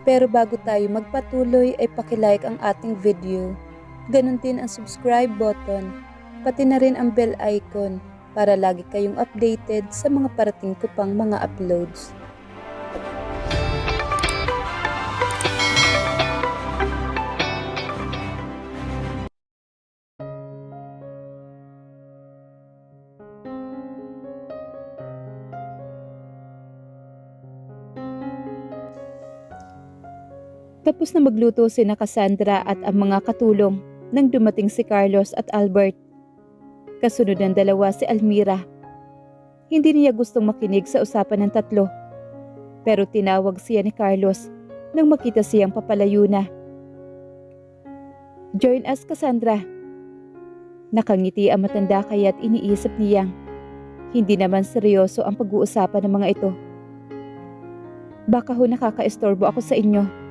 Pero bago tayo magpatuloy ay pakilike ang ating video. Ganon din ang subscribe button, pati na rin ang bell icon para lagi kayong updated sa mga parating ko pang mga uploads. Tapos na magluto sina Cassandra at ang mga katulong nang dumating si Carlos at Albert. Kasunod ng dalawa si Almira. Hindi niya gustong makinig sa usapan ng tatlo. Pero tinawag siya ni Carlos nang makita siyang papalayo na. "Join us, Cassandra." Nakangiti ang matanda kaya't iniisip niyang hindi naman seryoso ang pag-uusapan ng mga ito. "Baka ho nakakaistorbo ako sa inyo."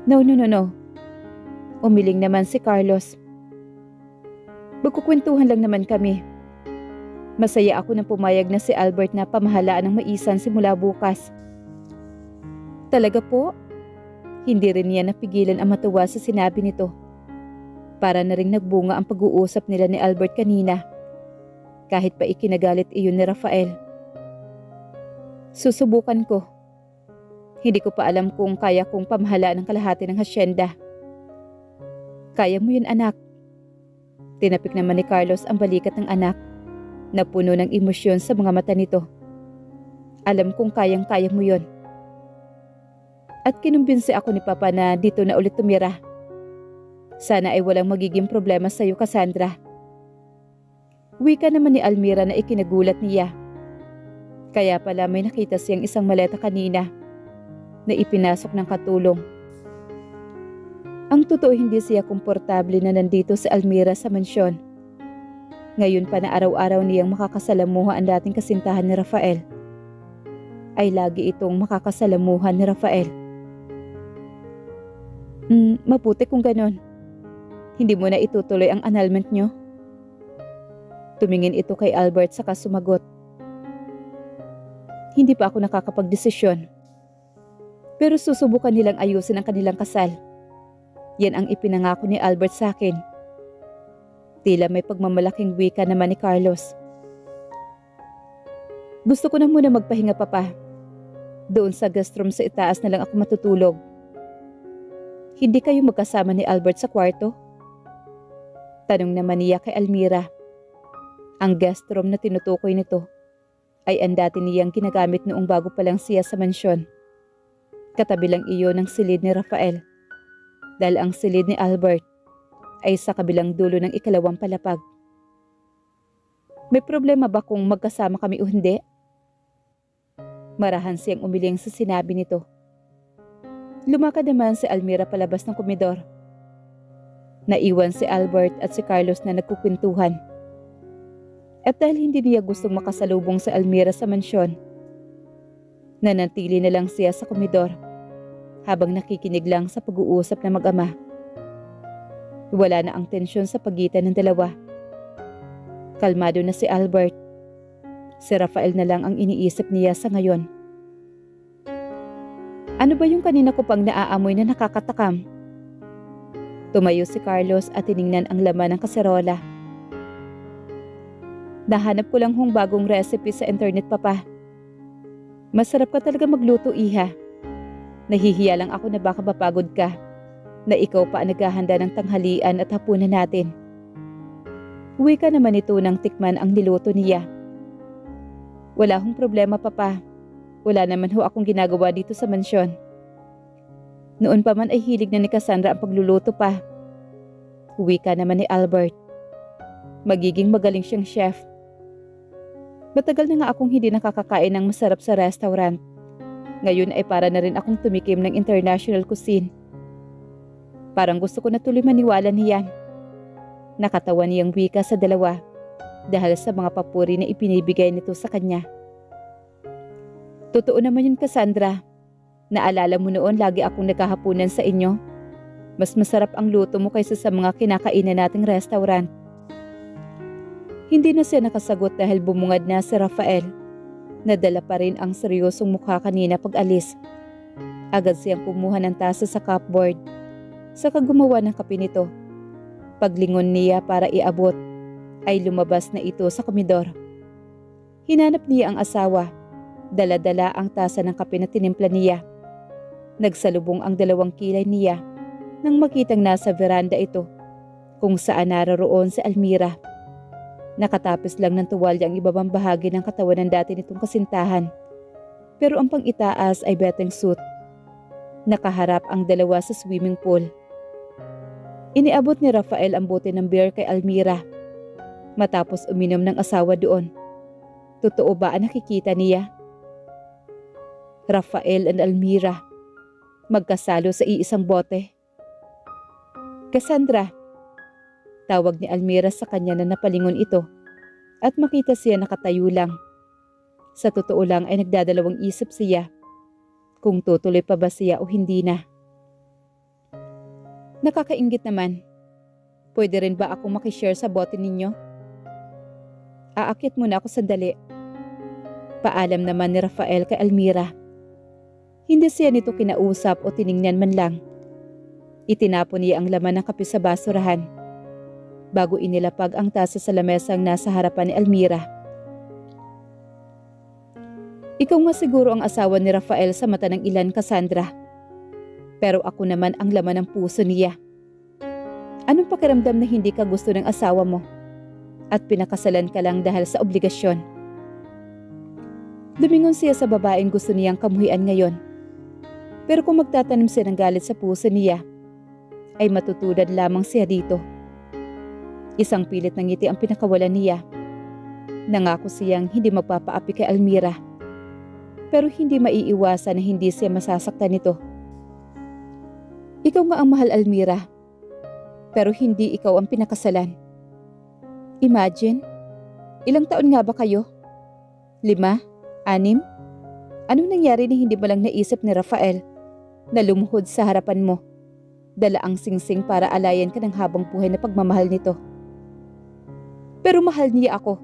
No. Umiling naman si Carlos. "Magkukwentuhan lang naman kami. Masaya ako nang pumayag na si Albert na pamahalaan ng maisan simula bukas." "Talaga po?" Hindi rin niya napigilan ang matuwa sa sinabi nito. Para na ring nagbunga ang pag-uusap nila ni Albert kanina. Kahit pa ikinagalit iyon ni Rafael. "Susubukan ko. Hindi ko pa alam kung kaya kong pamahalaan ng kalahati ng hasyenda." "Kaya mo yun, anak." Tinapik naman ni Carlos ang balikat ng anak na puno ng emosyon sa mga mata nito. "Alam kong kayang-kaya mo yun." At kinumbinsi ako ni Papa na dito na ulit tumira. Sana ay walang magiging problema sa iyo, Cassandra. Wika naman ni Almira na ikinagulat niya. Kaya pala may nakita siyang isang maleta kanina na ipinasok ng katulong. Ang totoo, hindi siya komportable na nandito si Almira sa mansyon. Ngayon pa na araw-araw niyang makakasalamuha ang dating kasintahan ni Rafael, ay lagi itong makakasalamuhan ni Rafael. Mabuti kung ganon. Hindi mo na itutuloy ang annulment nyo?" Tumingin ito kay Albert saka sumagot. "Hindi pa ako nakakapagdesisyon. Pero susubukan nilang ayusin ang kanilang kasal. Yan ang ipinangako ni Albert sa akin." Tila may pagmamalaking wika naman ni Carlos. "Gusto ko na muna magpahinga, Papa. Doon sa guest room sa itaas na lang ako matutulog." "Hindi kayo magkasama ni Albert sa kwarto?" Tanong naman niya kay Almira. Ang guest room na tinutukoy nito ay ang dati niyang ginagamit noong bago pa lang siya sa mansyon. Katabi lang iyon ng silid ni Rafael, dahil ang silid ni Albert ay sa kabilang dulo ng ikalawang palapag. "May problema ba kung magkasama kami o hindi?" Marahan siyang umiling sa sinabi nito. Lumakad naman si Almira palabas ng komedor. Naiwan si Albert at si Carlos na nagkukwentuhan. At dahil hindi niya gustong makasalubong si Almira sa mansyon, nanatili na lang siya sa komedor habang nakikinig lang sa pag-uusap ng mag-ama. Wala na ang tensyon sa pagitan ng dalawa. Kalmado na si Albert. Si Rafael na lang ang iniisip niya sa ngayon. "Ano ba yung kanina ko pang naaamoy na nakakatakam?" Tumayo si Carlos at tiningnan ang laman ng kaserola. "Nahanap ko lang hong bagong recipe sa internet, Papa. Masarap ka talaga magluto, Iha. Nahihiya lang ako na baka mapagod ka, na ikaw pa ang naghahanda ng tanghalian at hapunan natin." Wika naman ito nang tikman ang niluto niya. "Wala hong problema, Papa. Wala naman ho akong ginagawa dito sa mansyon. Noon pa man ay hilig na ni Cassandra ang pagluluto pa." Wika naman ni Albert. "Magiging magaling siyang chef. Matagal na nga akong hindi nakakakain ng masarap sa restaurant. Ngayon ay para na rin akong tumikim ng international cuisine." Parang gusto ko na tuloy maniwala niyan. Nakatawa niyang wika sa dalawa dahil sa mga papuri na ipinibigay nito sa kanya. "Totoo naman yun, Cassandra. Naalala mo noon lagi akong naghahapunan sa inyo? Mas masarap ang luto mo kaysa sa mga kinakainan nating restaurant." Hindi na siya nakasagot dahil bumungad na si Rafael. Nadala pa rin ang seryosong mukha kanina pag alis. Agad siyang kumuha ng tasa sa cupboard, saka gumawa ng kape nito. Paglingon niya para iabot, ay lumabas na ito sa komedor. Hinanap niya ang asawa. Dala-dala ang tasa ng kape na tinimpla niya. Nagsalubong ang dalawang kilay niya nang makitang nasa veranda ito, kung saan naroroon si Almira. Nakatapis lang ng tuwalya ang ibabang bahagi ng katawan ng dati nitong kasintahan, pero ang pang-itaas ay bathing suit. Nakaharap ang dalawa sa swimming pool. Iniabot ni Rafael ang bote ng beer kay Almira, matapos uminom ng asawa doon. Totoo ba ang nakikita niya? Rafael and Almira, magkasalo sa iisang bote. Cassandra, tawag ni Almira sa kanya na napalingon ito, at makita siya nakatayo lang. Sa totoo lang ay nagdadalawang isip siya kung tutuloy pa ba siya o hindi na. Nakakainggit naman. Pwede rin ba ako makishare sa bote ninyo? Aakyat muna ako sandali. Paalam naman ni Rafael kay Almira. Hindi siya nito kinausap o tiningnan man lang. Itinapon niya ang laman ng kape sa basurahan bago inilapag ang tasa sa lamesang nasa harapan ni Almira. Ikaw nga siguro ang asawa ni Rafael sa mata ng ilan, Cassandra. Pero ako naman ang laman ng puso niya. Anong pakiramdam na hindi ka gusto ng asawa mo at pinakasalan ka lang dahil sa obligasyon? Lumingon siya sa babaeng gusto niyang kamuhian ngayon. Pero kung magtatanim siya ng galit sa puso niya, ay matutudad lamang siya dito. Isang pilit ng ngiti ang pinakawalan niya. Nangako siyang hindi magpapaapi kay Almira. Pero hindi maiiwasan na hindi siya masasaktan nito. Ikaw nga ang mahal, Almira. Pero hindi ikaw ang pinakasalan. Imagine, ilang taon nga ba kayo? 5? 6? Anong nangyari na hindi mo lang naisip ni Rafael na lumuhod sa harapan mo? Dala ang singsing para alayan ka ng habang buhay na pagmamahal nito. Pero mahal niya ako.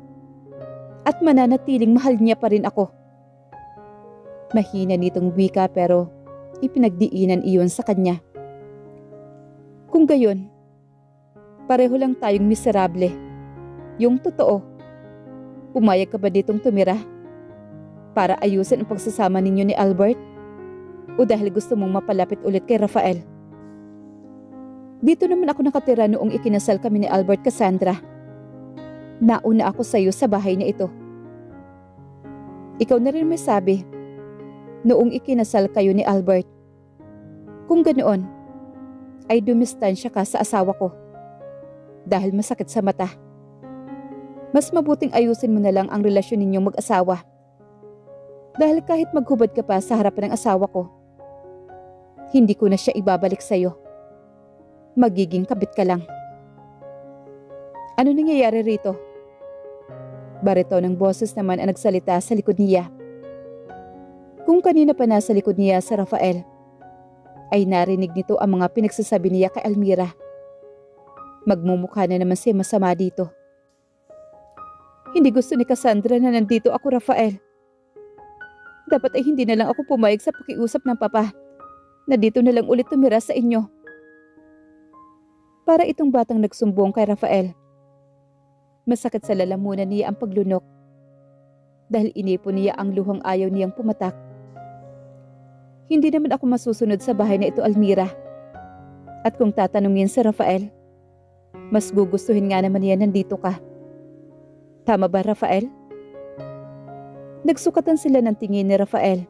At mananatiling mahal niya pa rin ako. Mahina nitong wika pero ipinagdiinan iyon sa kanya. Kung gayon, pareho lang tayong miserable. Yung totoo, pumayag ka ba ditong tumira? Para ayusin ang pagsasama ninyo ni Albert? O dahil gusto mong mapalapit ulit kay Rafael? Dito naman ako nakatira noong ikinasal kami ni Albert, Cassandra. Nauna ako sa iyo sa bahay na ito. Ikaw na rin may sabi, noong ikinasal kayo ni Albert. Kung ganoon, ay dumistansya ka sa asawa ko. Dahil masakit sa mata. Mas mabuting ayusin mo na lang ang relasyon ninyong mag-asawa. Dahil kahit maghubad ka pa sa harapan ng asawa ko, hindi ko na siya ibabalik sa iyo. Magiging kabit ka lang. Ano nangyayari rito? Barito ng boses naman ang nagsalita sa likod niya. Kung kanina pa nasa likod niya si Rafael, ay narinig nito ang mga pinagsasabi niya kay Almira. Magmumukha na naman siya masama dito. Hindi gusto ni Cassandra na nandito ako, Rafael. Dapat ay hindi na lang ako pumayag sa pakiusap ng papa na dito na lang ulit tumira sa inyo. Para itong batang nagsumbong kay Rafael. Masakit sa lalamunan niya ang paglunok dahil inipon niya ang luhang ayaw niyang pumatak. Hindi naman ako masusunod sa bahay na ito, Almira. At kung tatanungin si Rafael, mas gugustuhin nga naman niya nandito ka. Tama ba, Rafael? Nagsukatan sila ng tingin ni Rafael.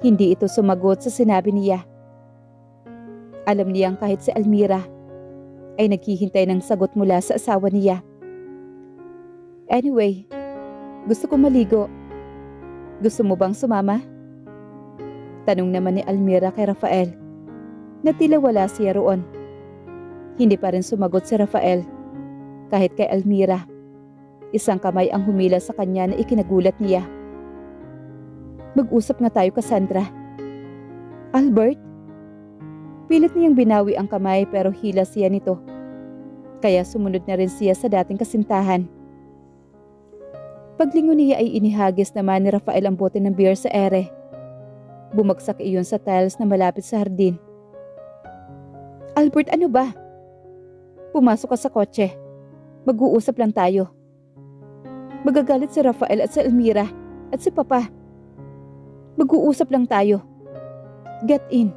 Hindi ito sumagot sa sinabi niya. Alam niyang kahit si Almira ay naghihintay ng sagot mula sa asawa niya. Anyway, gusto ko maligo. Gusto mo bang sumama? Tanong naman ni Almira kay Rafael na tila wala siya roon. Hindi pa rin sumagot si Rafael kahit kay Almira. Isang kamay ang humila sa kanya na ikinagulat niya. Mag-usap nga tayo, Cassandra. Albert? Pilit niyang binawi ang kamay pero hila siya nito. Kaya sumunod na rin siya sa dating kasintahan. Paglingon niya ay inihagis naman ni Rafael ang bote ng beer sa ere. Bumagsak iyon sa tiles na malapit sa hardin. Albert, ano ba? Pumasok ka sa kotse. Mag-uusap lang tayo. Magagalit si Rafael at si Elmira at si Papa. Mag-uusap lang tayo. Get in.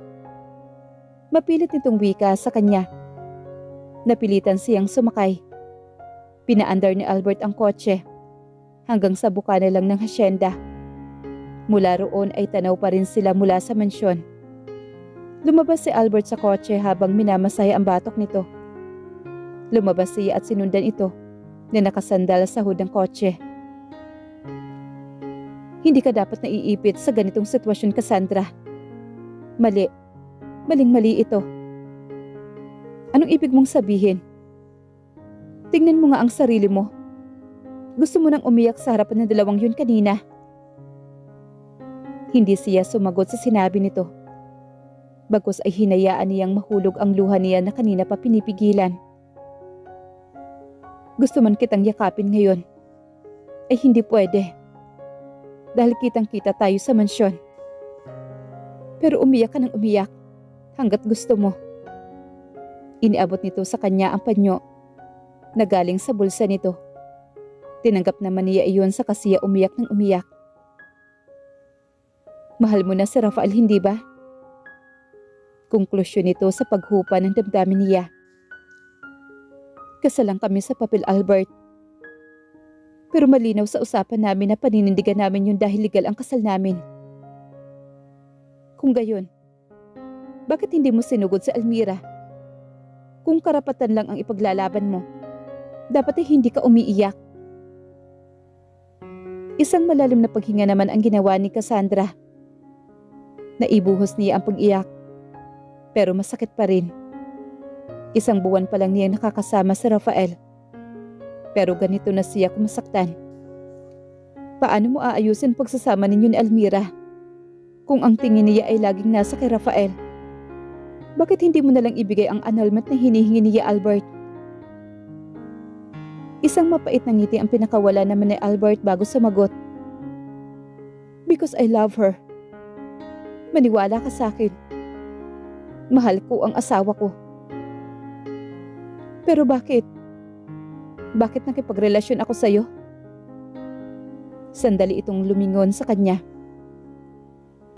Mapilit nitong wika sa kanya. Napilitan siyang sumakay. Pinaandar ni Albert ang kotse hanggang sa bukana lang ng hasyenda. Mula roon ay tanaw pa rin sila mula sa mansyon. Lumabas si Albert sa kotse habang minamasaya ang batok nito. Lumabas siya at sinundan ito na nakasandal sa hood ng kotse. Hindi ka dapat naiipit sa ganitong sitwasyon, Cassandra. Mali. Maling-mali ito. Anong ibig mong sabihin? Tingnan mo nga ang sarili mo. Gusto mo nang umiyak sa harapan ng dalawang yun kanina. Hindi siya sumagot sa sinabi nito. Bagkus ay hinayaan niyang mahulog ang luha niya na kanina pa pinipigilan. Gusto man kitang yakapin ngayon. Ay hindi pwede. Dahil kitang-kita tayo sa mansyon. Pero umiyak ka ng umiyak hanggat gusto mo. Iniabot nito sa kanya ang panyo na galing sa bulsa nito. Tinanggap naman niya iyon sa kasiya umiyak ng umiyak. Mahal mo na si Rafael, hindi ba? Konklusyon nito sa paghupa ng damdamin niya. Kasal lang kami sa papel, Albert. Pero malinaw sa usapan namin na paninindigan namin yun dahil legal ang kasal namin. Kung gayon, bakit hindi mo sinugod sa Elmira? Kung karapatan lang ang ipaglalaban mo, dapat ay hindi ka umiiyak. Isang malalim na paghinga naman ang ginawa ni Cassandra. Naibuhos niya ang pag-iyak, pero masakit pa rin. Isang buwan pa lang niya nakakasama si Rafael. Pero ganito na siya kumasaktan. Paano mo aayusin pagsasama ninyo ni Elmira? Kung ang tingin niya ay laging nasa kay Rafael, bakit hindi mo nalang ibigay ang annulment na hinihingi niya, Albert? Isang mapait na ngiti ang pinakawala naman ni Albert bago sumagot. Because I love her. Maniwala ka sa akin. Mahal ko ang asawa ko. Pero bakit? Bakit nakipagrelasyon ako sa'yo? Sandali itong lumingon sa kanya.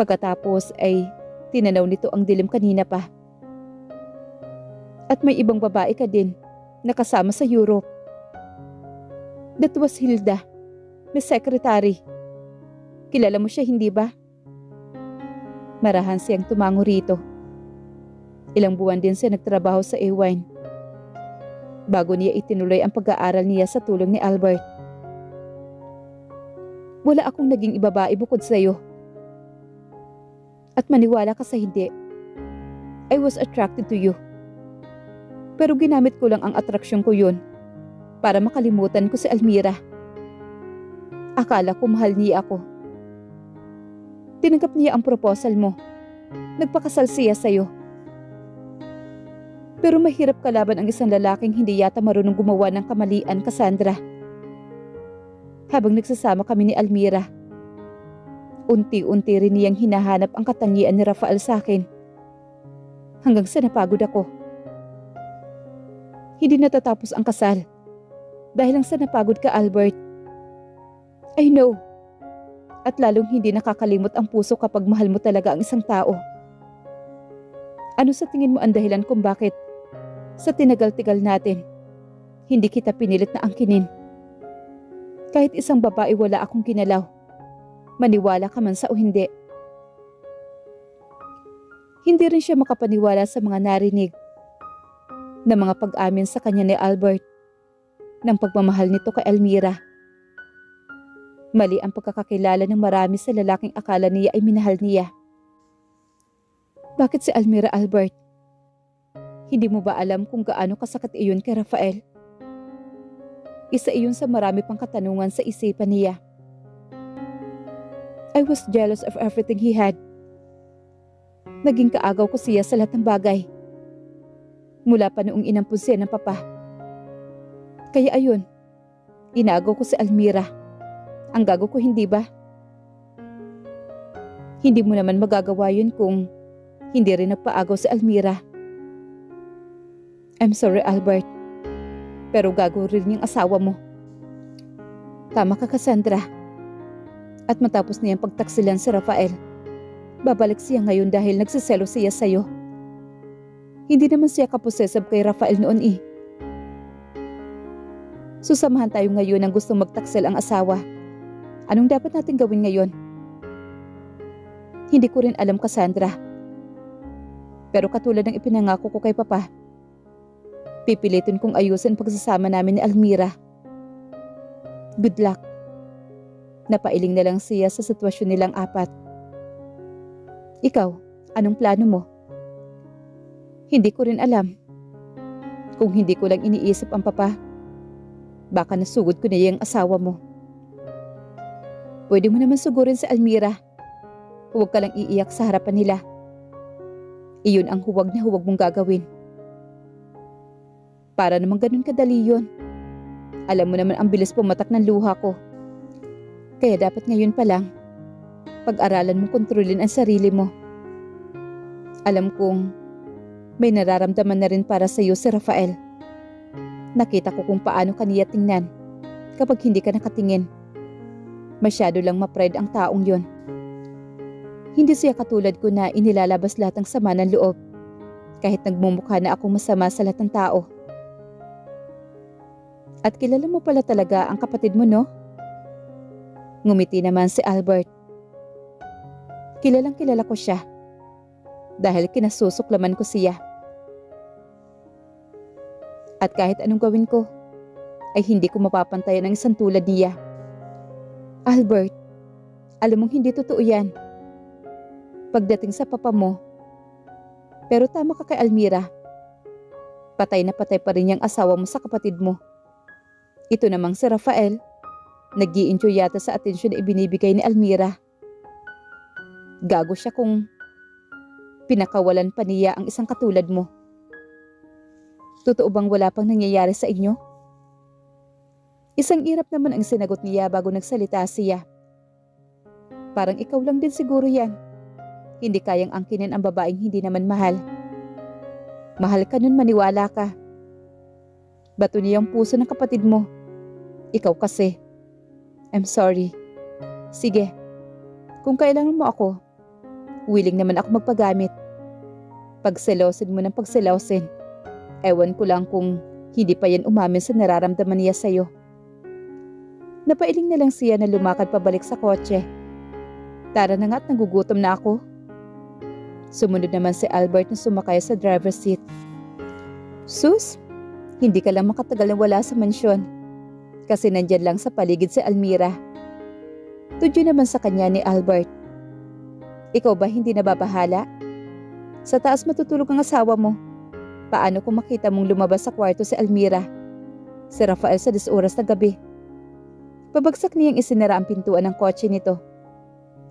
Pagkatapos ay tinanaw nito ang dilim kanina pa. At may ibang babae ka din na kasama sa Europe. That was Hilda, Miss Secretary. Kilala mo siya, hindi ba? Marahan siyang tumango rito. Ilang buwan din siya nagtrabaho sa Ewine bago niya itinuloy ang pag-aaral niya sa tulong ni Albert. Wala akong naging ibabae bukod sa iyo. At maniwala ka sa hindi, I was attracted to you. Pero ginamit ko lang ang atraksyon ko yun para makalimutan ko si Elmira. Akala ko mahal niya ako. Tinanggap niya ang proposal mo. Nagpakasal siya sa'yo. Pero mahirap kalaban ang isang lalaking hindi yata marunong gumawa ng kamalian, Cassandra. Habang nagsasama kami ni Elmira, unti-unti rin niyang hinahanap ang katangian ni Rafael sa akin. Hanggang sa napagod ako. Hindi natatapos ang kasal. Dahil lang sa napagod ka, Albert. I know. At lalong hindi nakakalimot ang puso kapag mahal mo talaga ang isang tao. Ano sa tingin mo ang dahilan kung bakit sa tinagal-tigal natin, hindi kita pinilit na angkinin? Kahit isang babae wala akong ginalaw. Maniwala ka man sa o hindi. Hindi rin siya makapaniwala sa mga narinig na mga pag-amin sa kanya ni Albert ng pagmamahal nito kay Elmira. Mali ang pagkakakilala ng marami sa lalaking akala niya ay minahal niya. Bakit si Elmira, Albert? Hindi mo ba alam kung gaano kasakit iyon kay Rafael? Isa iyon sa marami pang katanungan sa isipan niya. I was jealous of everything he had. Naging kaagaw ko siya sa lahat ng bagay. Mula pa noong inampun siya ng papa. Kaya ayun, inagaw ko si Elmira. Ang gago ko, hindi ba? Hindi mo naman magagawa yun kung hindi rin nagpaagaw si Almira. I'm sorry, Albert. Pero gago rin yung asawa mo. Tama ka, Cassandra. At matapos niyang pagtaksilan si Rafael, babalik siya ngayon dahil nagsiselo siya sa'yo. Hindi naman siya kaposesive kay Rafael noon eh. Susamahan tayo ngayon ng gustong magtaksil ang asawa. Anong dapat natin gawin ngayon? Hindi ko rin alam, Cassandra. Pero katulad ng ipinangako ko kay Papa, pipilitin kong ayusin pagsasama namin ni Almira. Good luck. Napailing na lang siya sa sitwasyon nilang apat. Ikaw, anong plano mo? Hindi ko rin alam. Kung hindi ko lang iniisip ang Papa, baka nasugod ko na yung asawa mo. Pwede mo naman sugurin si Almira. Huwag ka lang iiyak sa harapan nila. Iyon ang huwag na huwag mong gagawin. Para naman ganun kadali yun. Alam mo naman ang bilis pumatak ng luha ko. Kaya dapat ngayon pa lang, pag-aralan mong kontrolin ang sarili mo. Alam kong may nararamdaman na rin para sa iyo si Rafael. Nakita ko kung paano kaniya tingnan kapag hindi ka nakatingin. Masyado lang ma-pride ang taong yon. Hindi siya katulad ko na inilalabas lahat ng sama ng loob kahit nagmumukha na akong masama sa lahat ng tao. At kilala mo pala talaga ang kapatid mo, no? Ngumiti naman si Albert. Kilalang kilala ko siya dahil kinasusuklaman ko siya. At kahit anong gawin ko, ay hindi ko mapapantayan ang isang tulad niya. Albert, alam mong hindi totoo yan. Pagdating sa Papa mo, pero tama ka kay Almira. Patay na patay pa rin yung asawa mo sa kapatid mo. Ito namang si Rafael, nag-i-enjoy yata sa atensyon na ibinibigay ni Almira. Gago siya kung pinakawalan pa niya ang isang katulad mo. Totoo bang wala pang nangyayari sa inyo? Isang irap naman ang sinagot niya bago nagsalita siya. Parang ikaw lang din siguro yan. Hindi kayang angkinin ang babaeng hindi naman mahal. Mahal ka nun, maniwala ka. Bato niya ang puso ng kapatid mo. Ikaw kasi. I'm sorry. Sige, kung kailangan mo ako, willing naman ako magpagamit. Pagselosin mo ng pagselosin. Ewan ko lang kung hindi pa yan umamin sa nararamdaman niya sa'yo. Napailing na lang siya na lumakad pabalik sa kotse. Tara na nga at nagugutom na ako. Sumunod naman si Albert na sumakay sa driver's seat. Sus, hindi ka lang makatagal na wala sa mansyon. Kasi nandyan lang sa paligid si Almira. Tudyo naman sa kanya ni Albert. Ikaw ba hindi nababahala? Sa taas matutulog ang asawa mo. Paano kung makita mong lumabas sa kwarto si Almira? Si Rafael sa 10 oras na gabi. Pabagsak niyang isinara ang pintuan ng kotse nito.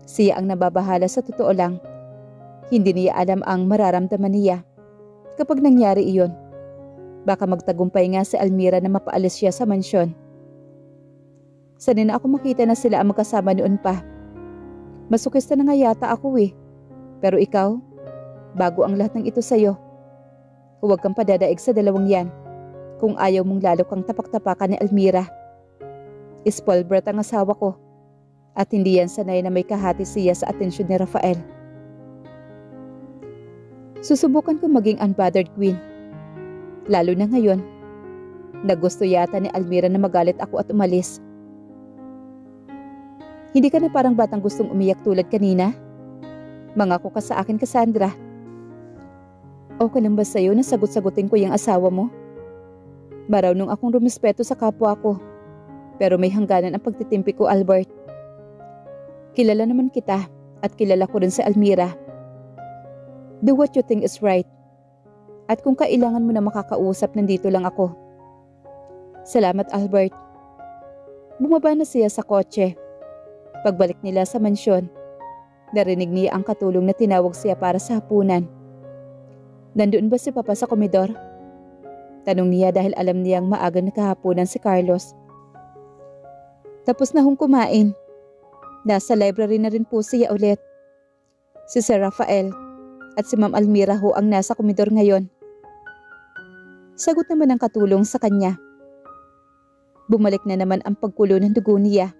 Siya ang nababahala sa totoo lang. Hindi niya alam ang mararamdaman niya. Kapag nangyari iyon, baka magtagumpay nga si Almira na mapaalis siya sa mansyon. Sanay na ako makita na sila ang magkasama noon pa. Masukista na nga yata ako eh. Pero ikaw, bago ang lahat ng ito sa'yo. Huwag kang padadaig sa dalawang yan kung ayaw mong lalo kang tapak-tapakan ni Almira. Spoiled brat ang asawa ko at hindi yan sanay na may kahati siya sa atensyon ni Rafael. Susubukan ko maging unbothered queen. Lalo na ngayon, na gusto yata ni Almira na magalit ako at umalis. Hindi ka na parang batang gustong umiyak tulad kanina? Mangako ka sa akin, Cassandra. Okay lang ba sa'yo na sagot-sagutin ko yung asawa mo? Marunong akong rumispeto sa kapwa ko. Pero may hangganan ang pagtitimpi ko, Albert. Kilala naman kita at kilala ko rin si Almira. Do what you think is right. At kung kailangan mo na makakausap, nandito lang ako. Salamat, Albert. Bumaba na siya sa kotse. Pagbalik nila sa mansyon, narinig niya ang katulong na tinawag siya para sa hapunan. Nandoon ba si Papa sa komedor? Tanong niya dahil alam niyang maaga na kahapunan si Carlos. Tapos na hong kumain. Nasa library na rin po siya ulit. Si Sir Rafael at si Ma'am Almira ho ang nasa komedor ngayon. Sagot naman ng katulong sa kanya. Bumalik na naman ang pagkulo ng dugo niya.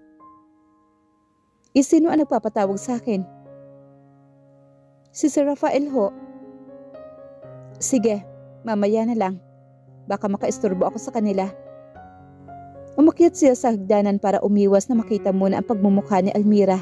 Sino ang nagpapatawag sa akin? Si Sir Rafael ho. Sige, mamaya na lang. Baka makaistorbo ako sa kanila. Umakyat siya sa hagdanan para umiwas na makita muna ang pagmumukha ni Almira.